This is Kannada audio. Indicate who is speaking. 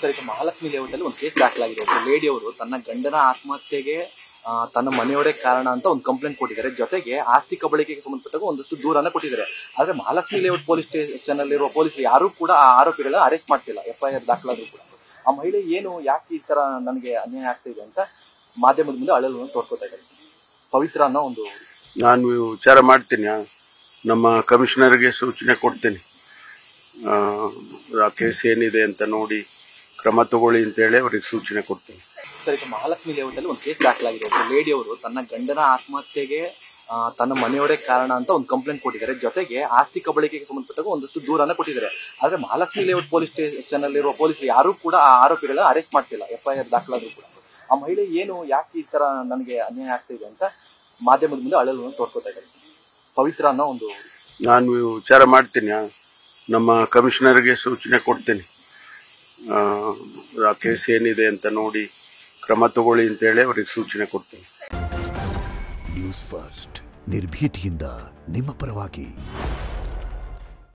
Speaker 1: ಸರ್, ಈಗ ಮಹಾಲಕ್ಷ್ಮಿ ಲೇಔಟಲ್ಲಿ ಒಂದು ಕೇಸ್ ದಾಖಲಾಗಿದೆ. ಒಬ್ಬ ಲೇಡಿ ಅವರು ತನ್ನ ಗಂಡನ ಆತ್ಮಹತ್ಯೆಗೆ ತನ್ನ ಮನೆಯವರೇ ಕಾರಣ ಅಂತ ಒಂದು ಕಂಪ್ಲೇಂಟ್ ಕೊಟ್ಟಿದ್ದಾರೆ. ಜೊತೆಗೆ ಆಸ್ತಿ ಕಬಳಿಕೆಗೆ ಸಂಬಂಧಪಟ್ಟಾಗ ಒಂದಷ್ಟು ದೂರನ್ನ ಕೊಟ್ಟಿದ್ದಾರೆ. ಆದ್ರೆ ಮಹಾಲಕ್ಷ್ಮಿ ಲೇಔಟ್ ಪೊಲೀಸ್ ಸ್ಟೇಷನ್ ಅಲ್ಲಿರುವ ಪೊಲೀಸರು ಯಾರು ಕೂಡ ಆ ಆರೋಪಿಗಳನ್ನ ಅರೆಸ್ಟ್ ಮಾಡ್ತಿಲ್ಲ. FIR ದಾಖಲಾದ್ರೂ ಕೂಡ ಆ ಮಹಿಳೆ ಯಾಕೆ ಈ ತರ ನನಗೆ ಅನ್ಯಾಯ ಆಗ್ತಾ ಇದೆ ಅಂತ ಮಾಧ್ಯಮದ ಮುಂದೆ ಅಳಲು ತೋರ್ಕೋತಾ ಇದ್ದಾರೆ. ಪವಿತ್ರ ಅನ್ನೋ ಒಂದು
Speaker 2: ನಾನು ವಿಚಾರ ಮಾಡ್ತೀನಿ, ನಮ್ಮ ಕಮಿಷನರ್ಗೆ ಸೂಚನೆ ಕೊಡ್ತೀನಿ. ಆ ಕೇಸ್ ಏನಿದೆ ಅಂತ ನೋಡಿ ಕ್ರಮ ತಗೊಳ್ಳಿ ಅಂತ ಹೇಳಿ ಅವರಿಗೆ ಸೂಚನೆ ಕೊಡ್ತೀನಿ.
Speaker 1: ಸರ್, ಈಗ ಮಹಾಲಕ್ಷ್ಮಿ ಲೇಔಟ್ ಅಲ್ಲಿ ಒಂದು ಕೇಸ್ ದಾಖಲಾಗಿದೆ. ಒಬ್ಬ ಲೇಡಿ ಅವರು ತನ್ನ ಗಂಡನ ಆತ್ಮಹತ್ಯೆಗೆ ತನ್ನ ಮನೆಯವರೇ ಕಾರಣ ಅಂತ ಒಂದು ಕಂಪ್ಲೇಂಟ್ ಕೊಟ್ಟಿದ್ದಾರೆ. ಜೊತೆಗೆ ಆಸ್ತಿ ಕಬಳಿಕೆಗೆ ಸಂಬಂಧಪಟ್ಟಾಗ ಒಂದಷ್ಟು ದೂರನ್ನ ಕೊಟ್ಟಿದ್ದಾರೆ. ಆದ್ರೆ ಮಹಾಲಕ್ಷ್ಮಿ ಲೇಔಟ್ ಪೊಲೀಸ್ ಸ್ಟೇಷನ್ ಅಲ್ಲಿರುವ ಪೊಲೀಸರು ಯಾರು ಕೂಡ ಆ ಆರೋಪಿಗಳನ್ನ ಅರೆಸ್ಟ್ ಮಾಡ್ತಿಲ್ಲ. FIR ದಾಖಲಾದ್ರೂ ಕೂಡ ಆ ಮಹಿಳೆ ಯಾಕೆ ಈ ತರ ನನಗೆ ಅನ್ಯಾಯ ಆಗ್ತಾ ಇದೆ ಅಂತ ಮಾಧ್ಯಮದ ಮುಂದೆ ಅಳಲು ತೋರ್ಕೋತಾ ಇದ್ದಾರೆ. ಪವಿತ್ರ ಅನ್ನೋ ಒಂದು
Speaker 2: ನಾನು ವಿಚಾರ ಮಾಡ್ತೀನಿ, ನಮ್ಮ ಕಮಿಷನರ್ಗೆ ಸೂಚನೆ ಕೊಡ್ತೀನಿ. ಆ ಕೇಸ್ ಏನಿದೆ ಅಂತ ನೋಡಿ ಕ್ರಮ ತಗೊಳ್ಳಿ ಅಂತ ಹೇಳಿ ಅವರಿಗೆ ಸೂಚನೆ ಕೊಡ್ತೀನಿ.
Speaker 3: ನ್ಯೂಸ್ ಫಸ್ಟ್, ನಿರ್ಭೀತಿಯಿಂದ ನಿಮ್ಮ ಪರವಾಗಿ.